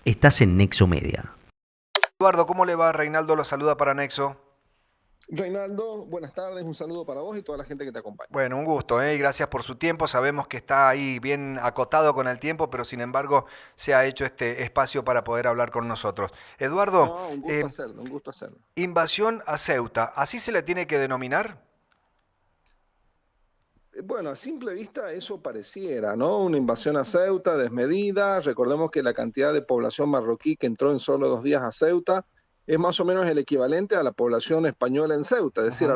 Estás en Nexo Media. Eduardo, ¿cómo le va? Reinaldo lo saluda para Nexo. Reinaldo, buenas tardes, un saludo para vos y toda la gente que te acompaña. Bueno, un gusto, ¿eh? Y gracias por su tiempo. Sabemos que está ahí bien acotado con el tiempo, pero sin embargo se ha hecho este espacio para poder hablar con nosotros. Eduardo, No, un gusto hacerlo, un gusto hacerlo. invasión a Ceuta, ¿así se le tiene que denominar? Bueno, a simple vista eso pareciera, ¿no? Una invasión a Ceuta desmedida. Recordemos que la cantidad de población marroquí que entró en solo 2 días a Ceuta es más o menos el equivalente a la población española en Ceuta, es decir, Ujú.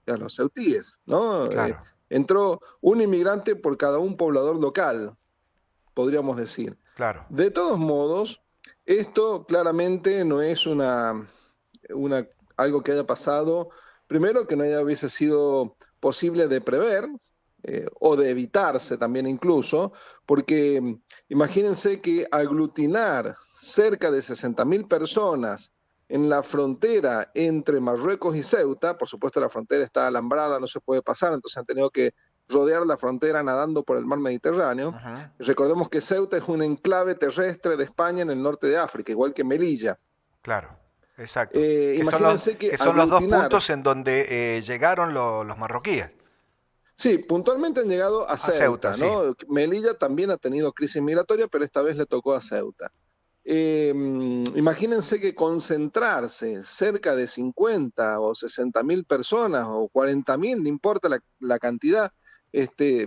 a los ceutíes, ¿no? Claro, Entró un inmigrante por cada un poblador local, podríamos decir. claro. De todos modos, esto claramente no es una, algo que haya pasado, primero que no haya hubiese sido posible de prever o de evitarse también incluso, porque imagínense que aglutinar cerca de 60.000 personas en la frontera entre Marruecos y Ceuta, por supuesto la frontera está alambrada, no se puede pasar, entonces han tenido que rodear la frontera nadando por el mar Mediterráneo. Ujú. Recordemos que Ceuta es un enclave terrestre de España en el norte de África, igual que Melilla. Claro, exacto. Imagínense que Que son los dos aglutinar, puntos en donde llegaron los marroquíes. sí, puntualmente han llegado a A Ceuta, Ceuta, sí. ¿no? Melilla también ha tenido crisis migratoria, pero esta vez le tocó a Ceuta. Imagínense que concentrarse cerca de 50 o 60.000 personas o 40.000, no importa la cantidad,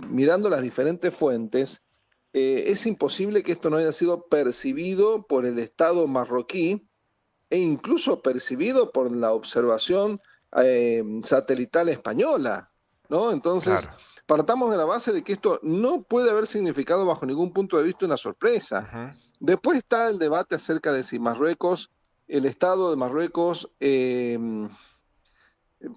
mirando las diferentes fuentes, es imposible que esto no haya sido percibido por el Estado marroquí e incluso percibido por la observación satelital española, ¿no? Entonces, Claro. partamos de la base de que esto no puede haber significado bajo ningún punto de vista una sorpresa. Ujú. Después está el debate acerca de si Marruecos, el Estado de Marruecos,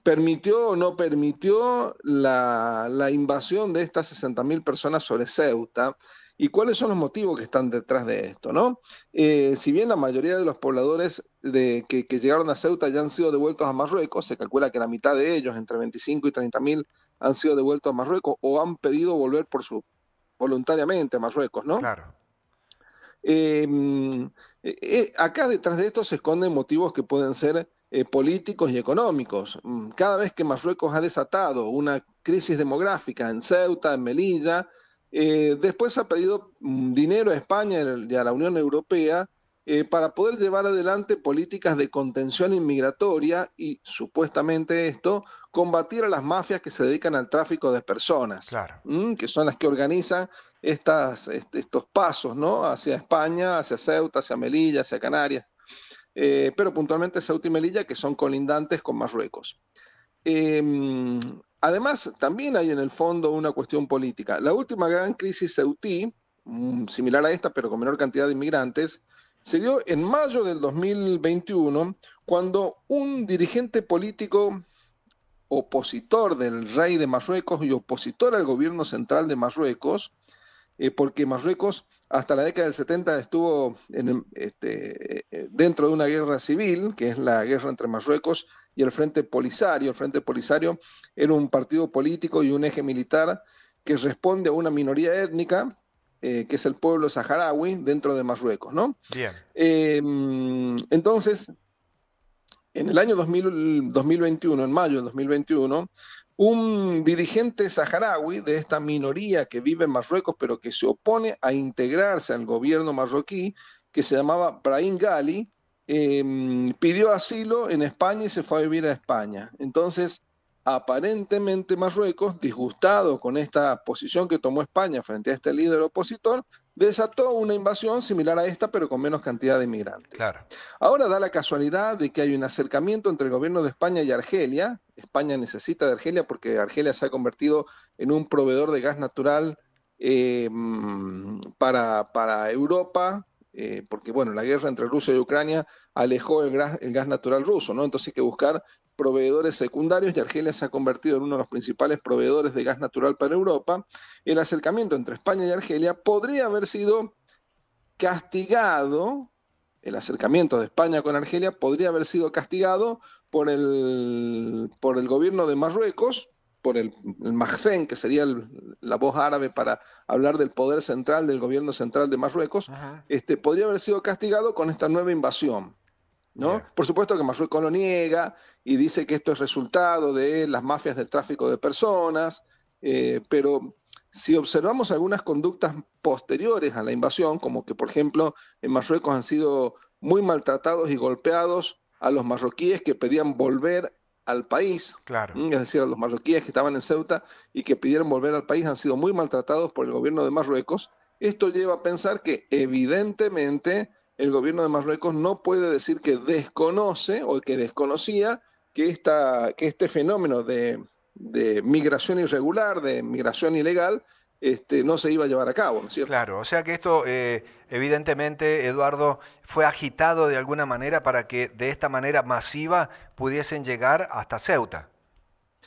permitió o no permitió la invasión de estas 60.000 personas sobre Ceuta y cuáles son los motivos que están detrás de esto, ¿no? Si bien la mayoría de los pobladores que llegaron a Ceuta ya han sido devueltos a Marruecos, se calcula que la mitad de ellos, entre 25 y 30.000, han sido devueltos a Marruecos o han pedido volver voluntariamente a Marruecos, ¿no? Claro. Eh, Acá detrás de esto se esconden motivos que pueden ser políticos y económicos. Cada vez que Marruecos ha desatado una crisis demográfica en Ceuta, en Melilla, después ha pedido dinero a España y a la Unión Europea para poder llevar adelante políticas de contención inmigratoria y supuestamente esto, combatir a las mafias que se dedican al tráfico de personas, Claro. que son las que organizan estos pasos, ¿no? Hacia España, hacia Ceuta, hacia Melilla, hacia Canarias, pero puntualmente Ceuta y Melilla, que son colindantes con Marruecos. Eh, Además, también hay en el fondo una cuestión política. La última gran crisis ceutí, similar a esta, pero con menor cantidad de inmigrantes, se dio en mayo del 2021, cuando un dirigente político opositor del rey de Marruecos y opositor al gobierno central de Marruecos, porque Marruecos hasta la década del 70 estuvo dentro de una guerra civil, que es la guerra entre Marruecos y el Frente Polisario. El Frente Polisario era un partido político y un eje militar que responde a una minoría étnica, que es el pueblo saharaui, dentro de Marruecos, ¿no? Bien. Entonces, en el año 2021, en mayo de 2021, un dirigente saharaui de esta minoría que vive en Marruecos, pero que se opone a integrarse al gobierno marroquí, que se llamaba Brahim Ghali, pidió asilo en España y se fue a vivir a España. Entonces, aparentemente Marruecos, disgustado con esta posición que tomó España frente a este líder opositor, desató una invasión similar a esta, pero con menos cantidad de inmigrantes. Claro. Ahora da la casualidad de que hay un acercamiento entre el gobierno de España y Argelia. España necesita de Argelia porque Argelia se ha convertido en un proveedor de gas natural para Europa, porque bueno, la guerra entre Rusia y Ucrania alejó el gas natural ruso, ¿no? Entonces hay que buscar proveedores secundarios y Argelia se ha convertido en uno de los principales proveedores de gas natural para Europa. El acercamiento entre España y Argelia podría haber sido castigado, el acercamiento de España con Argelia podría haber sido castigado por el gobierno de Marruecos, por el Mahfen, que sería la voz árabe para hablar del poder central, del gobierno central de Marruecos, Ajá. podría haber sido castigado con esta nueva invasión, ¿no? Bien. Por supuesto que Marruecos lo niega y dice que esto es resultado de las mafias del tráfico de personas, pero si observamos algunas conductas posteriores a la invasión, como que por ejemplo en Marruecos han sido muy maltratados y golpeados a los marroquíes que pedían volver al país, Claro. es decir, a los marroquíes que estaban en Ceuta y que pidieron volver al país han sido muy maltratados por el gobierno de Marruecos. Esto lleva a pensar que evidentemente el gobierno de Marruecos no puede decir que desconoce o que desconocía que este fenómeno de migración irregular, de migración ilegal, no se iba a llevar a cabo, ¿no es cierto? Claro, o sea que esto evidentemente, Eduardo, fue agitado de alguna manera para que de esta manera masiva pudiesen llegar hasta Ceuta.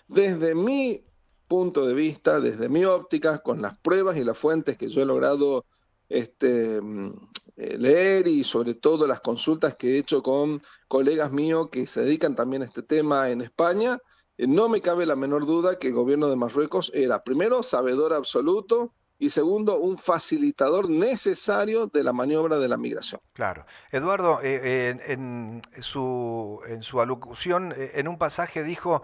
Desde mi punto de vista, desde mi óptica, con las pruebas y las fuentes que yo he logrado este, mm, leer y sobre todo las consultas que he hecho con colegas míos que se dedican también a este tema en España, no me cabe la menor duda que el gobierno de Marruecos era, primero, sabedor absoluto y segundo, un facilitador necesario de la maniobra de la migración. Claro. Eduardo, en su alocución, en un pasaje dijo,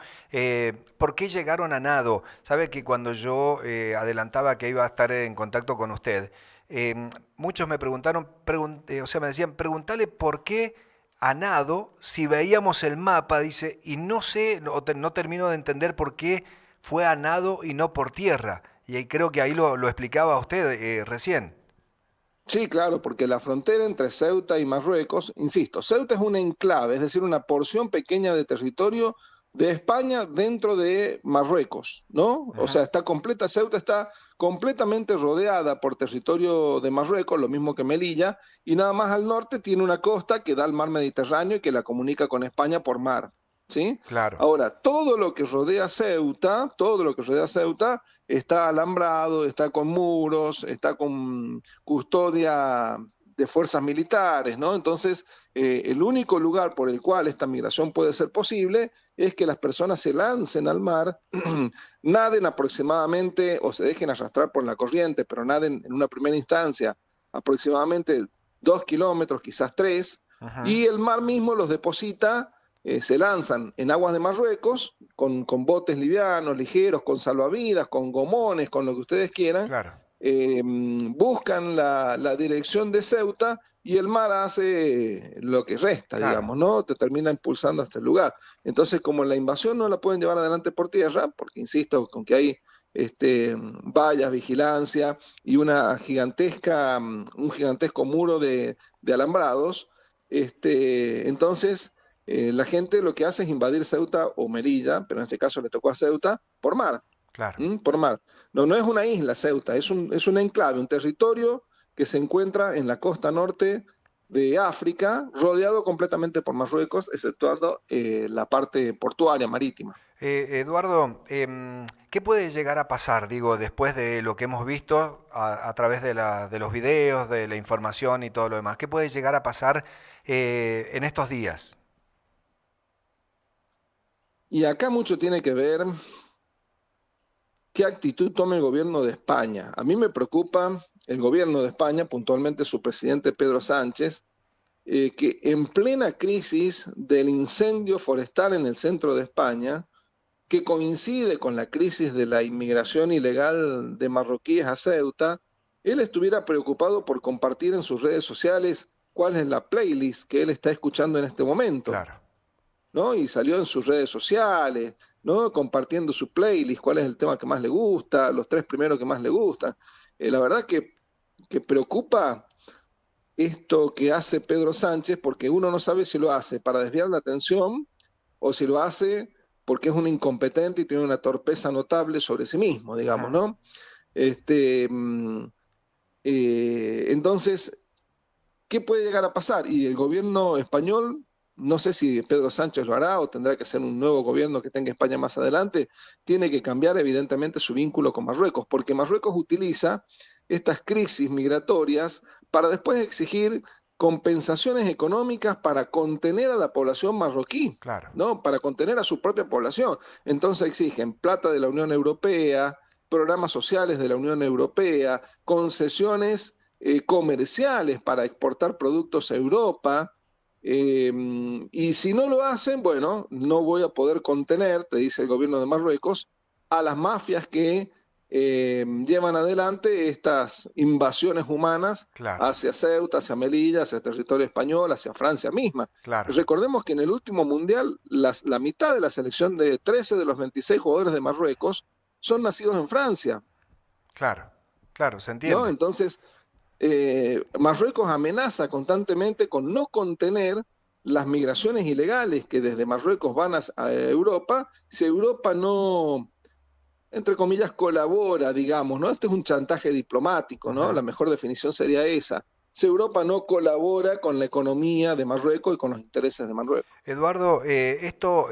¿por qué llegaron a nado? Sabe que cuando yo adelantaba que iba a estar en contacto con usted, muchos me preguntaron, o sea, me decían, pregúntale por qué a nado si veíamos el mapa, dice, y no sé, no termino de entender por qué fue a nado y no por tierra. Y ahí creo que ahí lo explicaba usted recién. Sí, claro, porque la frontera entre Ceuta y Marruecos, insisto, Ceuta es un enclave, es decir, una porción pequeña de territorio de España dentro de Marruecos, ¿no? O sea, Ujú. Ceuta está completamente rodeada por territorio de Marruecos, lo mismo que Melilla, y nada más al norte tiene una costa que da al mar Mediterráneo y que la comunica con España por mar, ¿sí? Claro, Ahora, todo lo que rodea Ceuta está alambrado, está con muros, está con custodia de fuerzas militares, ¿no? Entonces, el único lugar por el cual esta migración puede ser posible es que las personas se lancen al mar, naden aproximadamente o se dejen arrastrar por la corriente, pero naden en una primera instancia aproximadamente 2 kilómetros, quizás tres, ujú, y el mar mismo los deposita, se lanzan en aguas de Marruecos con botes livianos, ligeros, con salvavidas, con gomones, con lo que ustedes quieran, claro, buscan la dirección de Ceuta y el mar hace lo que resta, claro. digamos, ¿no? Te termina impulsando hasta el lugar. Entonces, como la invasión no la pueden llevar adelante por tierra, porque insisto, con que hay vallas, vigilancia y un gigantesco muro de alambrados, entonces la gente lo que hace es invadir Ceuta o Melilla, pero en este caso le tocó a Ceuta, por mar. Claro. Por mar. No, no es una isla Ceuta, es un enclave, un territorio que se encuentra en la costa norte de África, rodeado completamente por Marruecos, exceptuando la parte portuaria marítima. Eduardo, ¿qué puede llegar a pasar, digo, después de lo que hemos visto a través de, de los videos, de la información y todo lo demás? ¿Qué puede llegar a pasar en estos días? Y acá mucho tiene que ver qué actitud toma el gobierno de España. A mí me preocupa el gobierno de España, puntualmente su presidente Pedro Sánchez, que en plena crisis del incendio forestal en el centro de España, que coincide con la crisis de la inmigración ilegal de marroquíes a Ceuta, él estuviera preocupado por compartir en sus redes sociales cuál es la playlist que él está escuchando en este momento, Claro, ¿no? Y salió en sus redes sociales, ¿no? Compartiendo su playlist, cuál es el tema que más le gusta, los tres primeros que más le gustan. La verdad que preocupa esto que hace Pedro Sánchez porque uno no sabe si lo hace para desviar la atención o si lo hace porque es un incompetente y tiene una torpeza notable sobre sí mismo, digamos, ujú, ¿no? Este, mm, entonces, ¿qué puede llegar a pasar? Y el gobierno español, no sé si Pedro Sánchez lo hará o tendrá que ser un nuevo gobierno que tenga España más adelante, tiene que cambiar evidentemente su vínculo con Marruecos, porque Marruecos utiliza estas crisis migratorias para después exigir compensaciones económicas para contener a la población marroquí, Claro. ¿no? Para contener a su propia población. Entonces exigen plata de la Unión Europea, programas sociales de la Unión Europea, concesiones comerciales para exportar productos a Europa. Y si no lo hacen, bueno, no voy a poder contener, te dice el gobierno de Marruecos, a las mafias que llevan adelante estas invasiones humanas Claro, hacia Ceuta, hacia Melilla, hacia el territorio español, hacia Francia misma. claro. Recordemos que en el último mundial la mitad de la selección de 13 de los 26 jugadores de Marruecos son nacidos en Francia, Claro, claro, se ¿no? entiende. Entonces, Marruecos amenaza constantemente con no contener las migraciones ilegales que desde Marruecos van a Europa si Europa no, entre comillas, colabora, digamos, ¿no? Este es un chantaje diplomático, ¿no? La Ujú. mejor definición sería esa. Si Europa no colabora con la economía de Marruecos y con los intereses de Marruecos. Eduardo, esto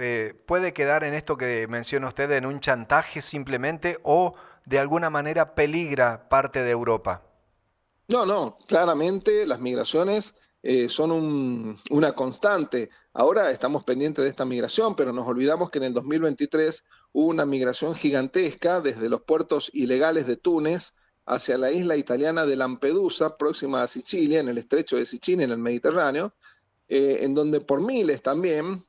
puede quedar en esto que menciona usted en un chantaje simplemente o de alguna manera peligra parte de Europa. No, no, claramente las migraciones son una constante. Ahora estamos pendientes de esta migración, pero nos olvidamos que en el 2023 hubo una migración gigantesca desde los puertos ilegales de Túnez hacia la isla italiana de Lampedusa, próxima a Sicilia, en el estrecho de Sicilia, en el Mediterráneo, en donde por miles también,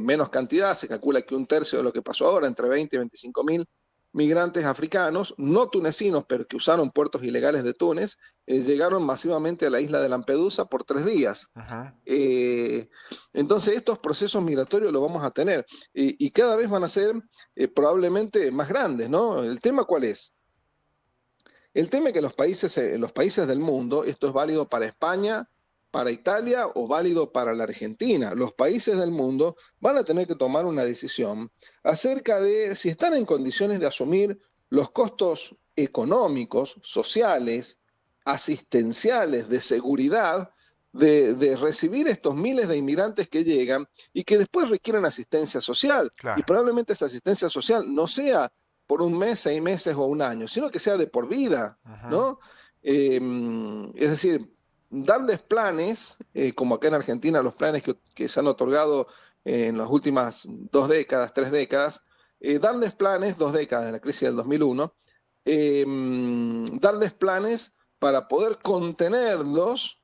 menos cantidad, se calcula que un tercio de lo que pasó ahora, entre 20 y 25 mil migrantes africanos, no tunecinos, pero que usaron puertos ilegales de Túnez, llegaron masivamente a la isla de Lampedusa por 3 días. Ujú. Eh, entonces estos procesos migratorios los vamos a tener y cada vez van a ser probablemente más grandes, ¿no? ¿El tema cuál es? El tema es que los países del mundo, esto es válido para España, para Italia o válido para la Argentina, los países del mundo van a tener que tomar una decisión acerca de si están en condiciones de asumir los costos económicos, sociales, asistenciales, de seguridad, de recibir estos miles de inmigrantes que llegan y que después requieren asistencia social. Y Claro, probablemente esa asistencia social no sea por un mes, 6 meses o un año, sino que sea de por vida, ujú, ¿no? Eh, es decir, darles planes, como acá en Argentina, los planes que se han otorgado en las últimas 2 décadas, 3 décadas, darles planes, 2 décadas de la crisis del 2001, darles planes para poder contenerlos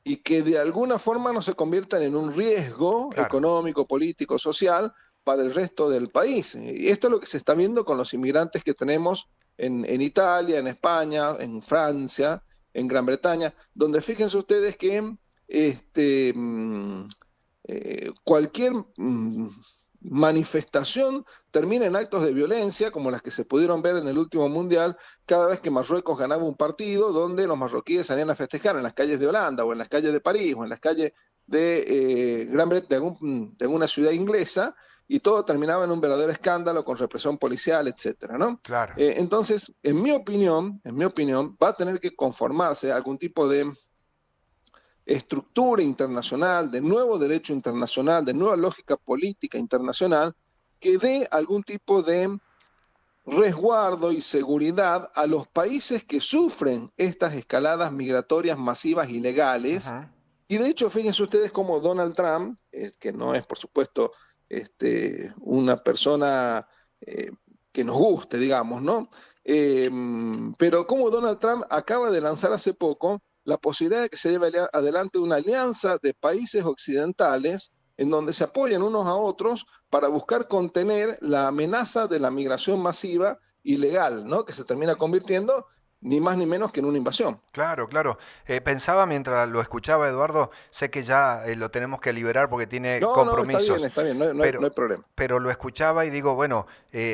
y que de alguna forma no se conviertan en un riesgo claro. económico, político, social para el resto del país. Y esto es lo que se está viendo con los inmigrantes que tenemos en Italia, en España, en Francia, en Gran Bretaña, donde fíjense ustedes que este, cualquier manifestación termina en actos de violencia, como las que se pudieron ver en el último mundial, cada vez que Marruecos ganaba un partido, donde los marroquíes salían a festejar en las calles de Holanda, o en las calles de París, o en las calles de de alguna ciudad inglesa, y todo terminaba en un verdadero escándalo con represión policial, etcétera, ¿no? Claro. Entonces, en mi opinión, va a tener que conformarse algún tipo de estructura internacional, de nuevo derecho internacional, de nueva lógica política internacional, que dé algún tipo de resguardo y seguridad a los países que sufren estas escaladas migratorias masivas ilegales. Ujú. Y de hecho, fíjense ustedes cómo Donald Trump, que no es por supuesto una persona eh, que nos guste, digamos, ¿no? Eh, pero como Donald Trump acaba de lanzar hace poco la posibilidad de que se lleve adelante una alianza de países occidentales en donde se apoyan unos a otros para buscar contener la amenaza de la migración masiva ilegal, ¿no? Que se termina convirtiendo ni más ni menos que en una invasión. Claro, claro. Pensaba mientras lo escuchaba, Eduardo, sé que ya lo tenemos que liberar porque tiene No, no, compromisos, está bien, no hay pero, problema. pero lo escuchaba y digo, bueno,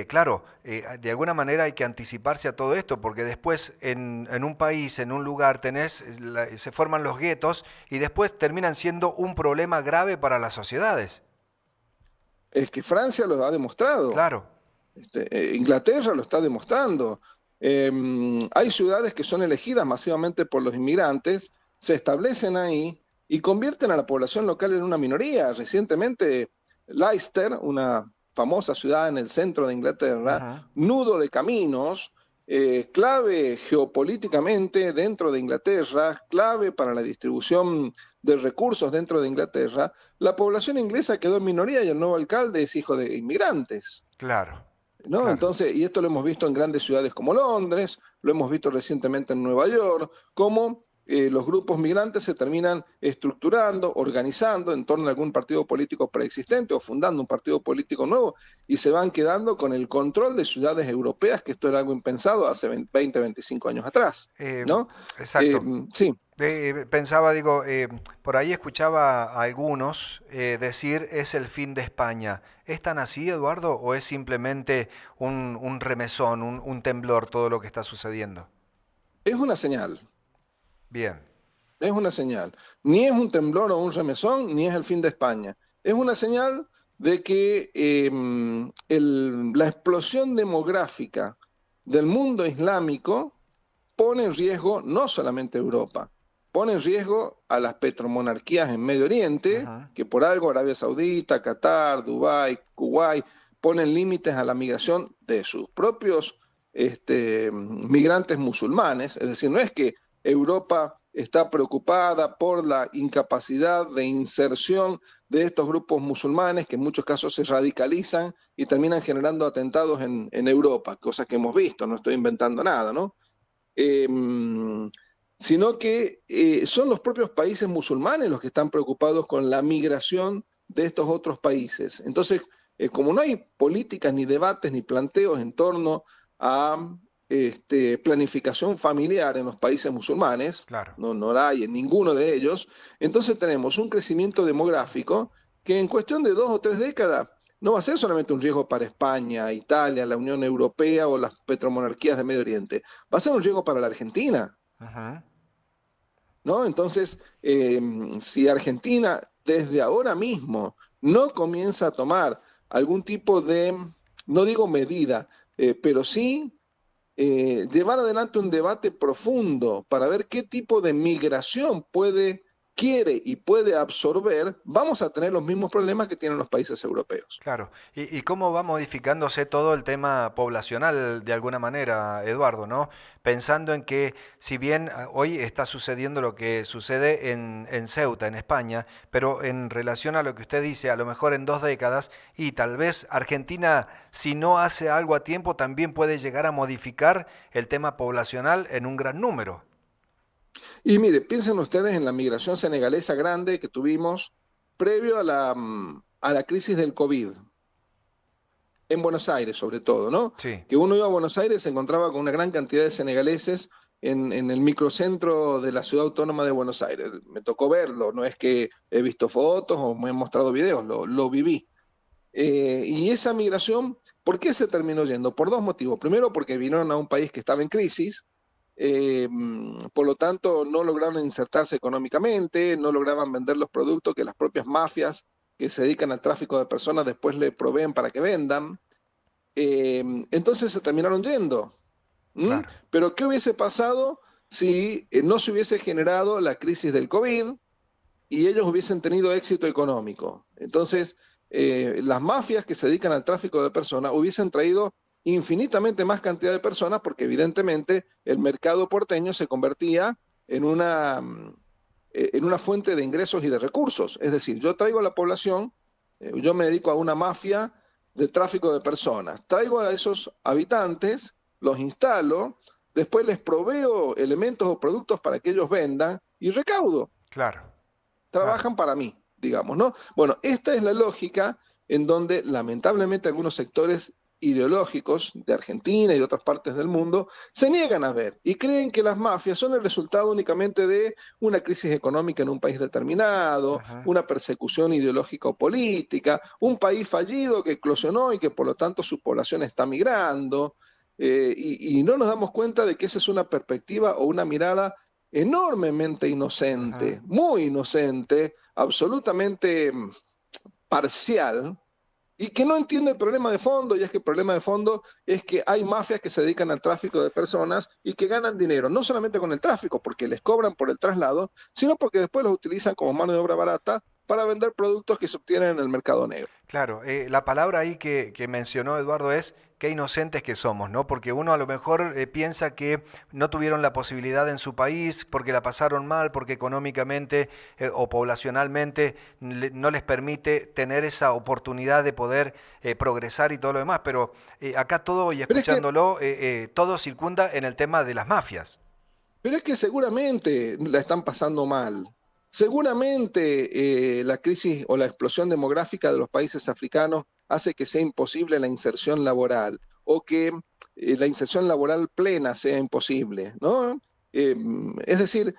claro, de alguna manera hay que anticiparse a todo esto porque después en un país, en un lugar, se forman los guetos y después terminan siendo un problema grave para las sociedades. Es que Francia lo ha demostrado, Claro, Inglaterra lo está demostrando. Eh, Hay ciudades que son elegidas masivamente por los inmigrantes, se establecen ahí y convierten a la población local en una minoría. Recientemente, Leicester, una famosa ciudad en el centro de Inglaterra, ujú, nudo de caminos, clave geopolíticamente dentro de Inglaterra, clave para la distribución de recursos dentro de Inglaterra, la población inglesa quedó en minoría y el nuevo alcalde es hijo de inmigrantes. Claro, ¿No? claro. Entonces, y esto lo hemos visto en grandes ciudades como Londres, lo hemos visto recientemente en Nueva York, cómo los grupos migrantes se terminan estructurando, organizando en torno a algún partido político preexistente o fundando un partido político nuevo y se van quedando con el control de ciudades europeas, que esto era algo impensado hace 20, 25 años atrás, Eh, ¿no? Eh, exacto. sí, Pensaba, digo, por ahí escuchaba a algunos decir es el fin de España. ¿Es tan así, Eduardo, o es simplemente un remesón, un temblor todo lo que está sucediendo? es una señal, Bien, es una señal. Ni es un temblor o un remesón, ni es el fin de España. Es una señal de que la explosión demográfica del mundo islámico pone en riesgo no solamente Europa, pone en riesgo a las petromonarquías en Medio Oriente, ujú, que por algo Arabia Saudita, Qatar, Dubái, Kuwait, ponen límites a la migración de sus propios migrantes musulmanes. Es decir, no es que Europa está preocupada por la incapacidad de inserción de estos grupos musulmanes que en muchos casos se radicalizan y terminan generando atentados en Europa, cosas que hemos visto, no estoy inventando nada, ¿no? eh, sino que son los propios países musulmanes los que están preocupados con la migración de estos otros países. Entonces, como no hay políticas, ni debates, ni planteos en torno a planificación familiar en los países musulmanes, claro. no la hay en ninguno de ellos, entonces tenemos un crecimiento demográfico que en cuestión de 2 o 3 décadas no va a ser solamente un riesgo para España, Italia, la Unión Europea o las petromonarquías de Medio Oriente, va a ser un riesgo para la Argentina, Ujú, ¿no? Entonces, si Argentina desde ahora mismo no comienza a tomar algún tipo de, no digo medida, pero sí llevar adelante un debate profundo para ver qué tipo de migración quiere y puede absorber, vamos a tener los mismos problemas que tienen los países europeos. claro. Y cómo va modificándose todo el tema poblacional de alguna manera, Eduardo, ¿no? Pensando en que si bien hoy está sucediendo lo que sucede en Ceuta, en España, pero en relación a lo que usted dice, a lo mejor en 2 décadas, y tal vez Argentina, si no hace algo a tiempo, también puede llegar a modificar el tema poblacional en un gran número. Y mire, piensen ustedes en la migración senegalesa grande que tuvimos previo a la crisis del COVID, en Buenos Aires sobre todo, ¿no? Sí, Que uno iba a Buenos Aires y se encontraba con una gran cantidad de senegaleses en el microcentro de la ciudad autónoma de Buenos Aires. Me tocó verlo, no es que he visto fotos o me han mostrado videos, lo viví. Y esa migración, ¿por qué se terminó yendo? Por 2 motivos. Primero, porque vinieron a un país que estaba en crisis, por lo tanto no lograron insertarse económicamente, no lograban vender los productos que las propias mafias que se dedican al tráfico de personas después le proveen para que vendan. Entonces se terminaron yendo. ¿Mm? claro. Pero ¿qué hubiese pasado si no se hubiese generado la crisis del COVID y ellos hubiesen tenido éxito económico? Entonces, las mafias que se dedican al tráfico de personas hubiesen traído infinitamente más cantidad de personas porque evidentemente el mercado porteño se convertía en una fuente de ingresos y de recursos. Es decir, yo traigo a la población, yo me dedico a una mafia de tráfico de personas, traigo a esos habitantes, los instalo, después les proveo elementos o productos para que ellos vendan y recaudo, Claro, claro. trabajan para mí, digamos, ¿no? Bueno, esta es la lógica en donde lamentablemente algunos sectores ideológicos de Argentina y de otras partes del mundo se niegan a ver y creen que las mafias son el resultado únicamente de una crisis económica en un país determinado, Ujú, una persecución ideológica o política, un país fallido que eclosionó y que por lo tanto su población está migrando, y no nos damos cuenta de que esa es una perspectiva o una mirada enormemente ujú. inocente, muy inocente, absolutamente parcial, y que no entiende el problema de fondo, y es que el problema de fondo es que hay mafias que se dedican al tráfico de personas y que ganan dinero, no solamente con el tráfico, porque les cobran por el traslado, sino porque después los utilizan como mano de obra barata para vender productos que se obtienen en el mercado negro. Claro, la palabra ahí que mencionó Eduardo es qué inocentes que somos, ¿no? Porque uno a lo mejor piensa que no tuvieron la posibilidad en su país porque la pasaron mal, porque económicamente o poblacionalmente no les permite tener esa oportunidad de poder progresar y todo lo demás. Pero acá todo, y Pero es que escuchándolo, todo circunda en el tema de las mafias. Pero es que seguramente la están pasando mal. Seguramente la crisis o la explosión demográfica de los países africanos hace que sea imposible la inserción laboral o que la inserción laboral plena sea imposible, ¿no? Eh, es decir,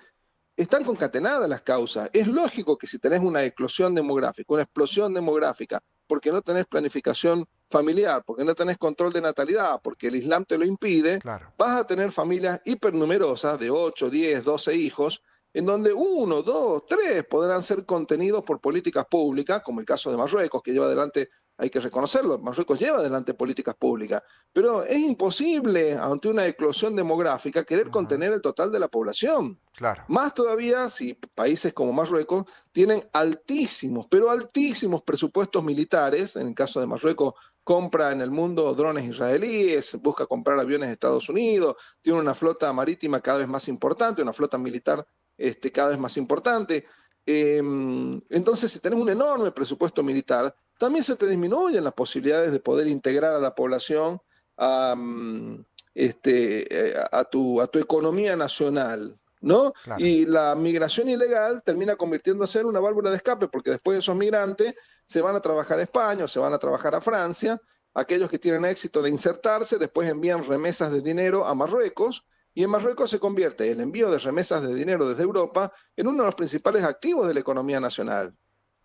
están concatenadas las causas. Es lógico que si tenés una eclosión demográfica, una explosión demográfica, porque no tenés planificación familiar, porque no tenés control de natalidad, porque el Islam te lo impide, Claro, vas a tener familias hipernumerosas de 8, 10, 12 hijos, en donde uno, dos, tres podrán ser contenidos por políticas públicas, como el caso de Marruecos, que lleva adelante, hay que reconocerlo, Marruecos lleva adelante políticas públicas, pero es imposible ante una eclosión demográfica querer ujú, contener el total de la población. claro, Más todavía si países como Marruecos tienen altísimos, pero altísimos presupuestos militares. En el caso de Marruecos, compra en el mundo drones israelíes, busca comprar aviones de Estados Unidos, tiene una flota marítima cada vez más importante, una flota militar cada vez más importante. Entonces, si tenés un enorme presupuesto militar, también se te disminuyen las posibilidades de poder integrar a la población a, a tu economía nacional, ¿no? claro. Y la migración ilegal termina convirtiéndose en una válvula de escape, porque después de esos migrantes se van a trabajar a España o se van a trabajar a Francia. Aquellos que tienen éxito de insertarse después envían remesas de dinero a Marruecos, y en Marruecos se convierte el envío de remesas de dinero desde Europa en uno de los principales activos de la economía nacional.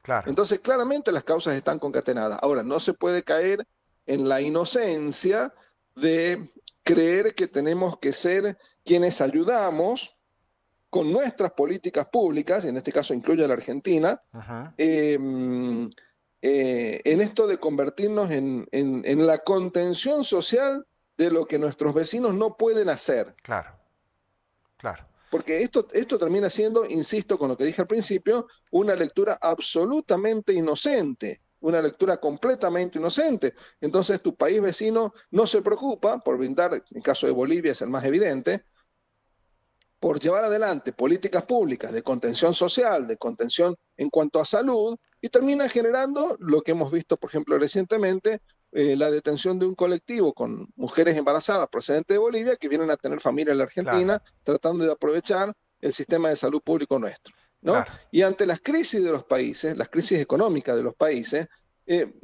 Claro. Entonces, claramente las causas están concatenadas. Ahora, no se puede caer en la inocencia de creer que tenemos que ser quienes ayudamos con nuestras políticas públicas, y en este caso incluye a la Argentina, Ujú, eh, en esto de convertirnos en la contención social de lo que nuestros vecinos no pueden hacer. claro, claro. Porque esto termina siendo, insisto con lo que dije al principio, una lectura absolutamente inocente, una lectura completamente inocente. Entonces tu país vecino no se preocupa por brindar, en el caso de Bolivia es el más evidente, por llevar adelante políticas públicas de contención social, de contención en cuanto a salud, y termina generando lo que hemos visto, por ejemplo, recientemente, la detención de un colectivo con mujeres embarazadas procedentes de Bolivia que vienen a tener familia en la Claro, Argentina tratando de aprovechar el sistema de salud público nuestro, ¿no? claro. Y ante las crisis de los países, las crisis económicas de los países, eh,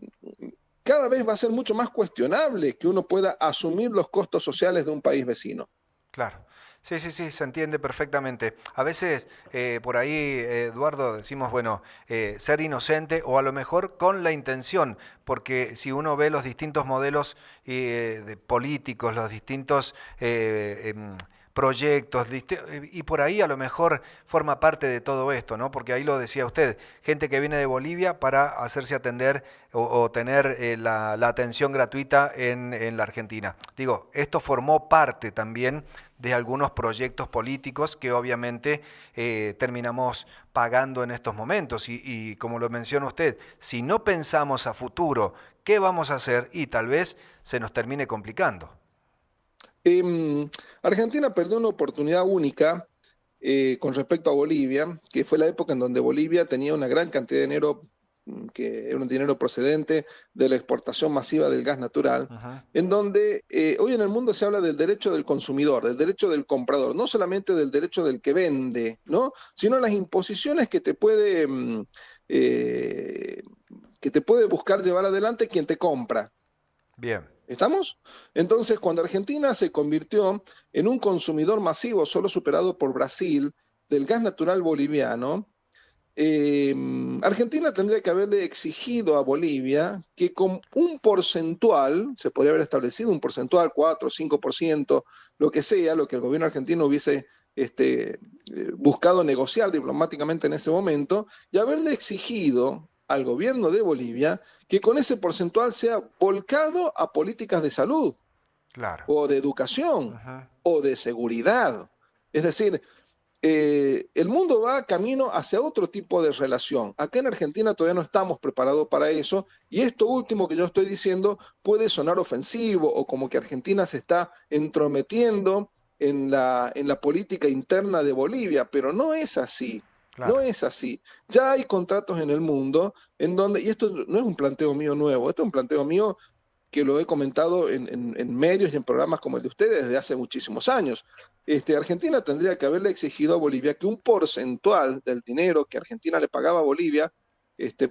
cada vez va a ser mucho más cuestionable que uno pueda asumir los costos sociales de un país vecino. Claro. Sí, sí, sí, se entiende perfectamente. A veces por ahí, Eduardo, decimos, bueno, ser inocente o a lo mejor con la intención, porque si uno ve los distintos modelos de políticos, los distintos proyectos, y por ahí a lo mejor forma parte de todo esto, ¿no? Porque ahí lo decía usted, gente que viene de Bolivia para hacerse atender o tener la atención gratuita en la Argentina. Digo, esto formó parte también de algunos proyectos políticos que obviamente terminamos pagando en estos momentos. Y como lo menciona usted, si no pensamos a futuro qué vamos a hacer y tal vez se nos termine complicando. Argentina perdió una oportunidad única con respecto a Bolivia, que fue la época en donde Bolivia tenía una gran cantidad de dinero, que era un dinero procedente de la exportación masiva del gas natural, Ujú, en donde hoy en el mundo se habla del derecho del consumidor, del derecho del comprador, no solamente del derecho del que vende, ¿no? Sino las imposiciones eh, que te puede buscar llevar adelante quien te compra. bien, ¿Estamos? Entonces, cuando Argentina se convirtió en un consumidor masivo, solo superado por Brasil, del gas natural boliviano, eh, Argentina tendría que haberle exigido a Bolivia que con un porcentual, se podría haber establecido un porcentual, 4 o 5%, lo que sea, lo que el gobierno argentino hubiese buscado negociar diplomáticamente en ese momento, y haberle exigido al gobierno de Bolivia que con ese porcentual sea volcado a políticas de salud claro. o de educación Ujú, o de seguridad. Es decir, el mundo va camino hacia otro tipo de relación. Acá en Argentina todavía no estamos preparados para eso y esto último que yo estoy diciendo puede sonar ofensivo o como que Argentina se está entrometiendo en la política interna de Bolivia, pero no es así. No Claro, es así. Ya hay contratos en el mundo en donde, y esto no es un planteo mío nuevo, esto es un planteo mío que lo he comentado en medios y en programas como el de ustedes desde hace muchísimos años. Argentina tendría que haberle exigido a Bolivia que un porcentual del dinero que Argentina le pagaba a Bolivia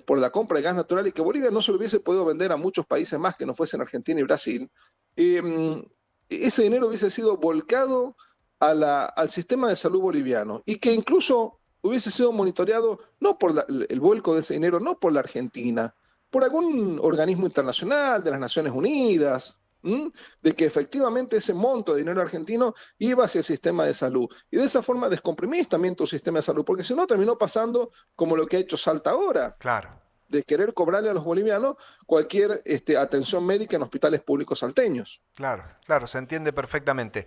por la compra de gas natural y que Bolivia no se lo hubiese podido vender a muchos países más que no fuesen Argentina y Brasil, eh, ese dinero hubiese sido volcado al sistema de salud boliviano y que incluso hubiese sido monitoreado no por el vuelco de ese dinero, no por la Argentina, por algún organismo internacional de las Naciones Unidas, ¿m? De que efectivamente ese monto de dinero argentino iba hacia el sistema de salud. Y de esa forma descomprimís también tu sistema de salud, porque si no terminó pasando como lo que ha hecho Salta ahora, claro. de querer cobrarle a los bolivianos cualquier atención médica en hospitales públicos salteños. Claro, claro, se entiende perfectamente.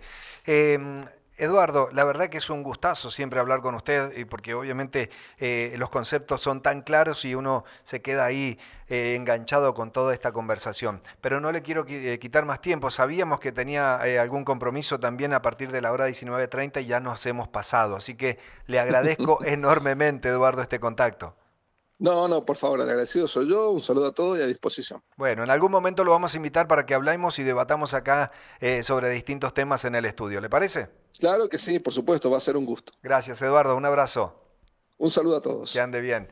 Eduardo, la verdad que es un gustazo siempre hablar con usted, y porque obviamente los conceptos son tan claros y uno se queda ahí enganchado con toda esta conversación. Pero no le quiero quitar más tiempo. Sabíamos que tenía algún compromiso también a partir de la hora 19:30 y ya nos hemos pasado. Así que le agradezco enormemente, Eduardo, este contacto. No, no, por favor, el agradecido soy yo. Un saludo a todos y a disposición. Bueno, en algún momento lo vamos a invitar para que hablemos y debatamos acá sobre distintos temas en el estudio. ¿Le parece? Claro que sí, por supuesto, va a ser un gusto. Gracias, Eduardo. Un abrazo. Un saludo a Que todos. ande bien.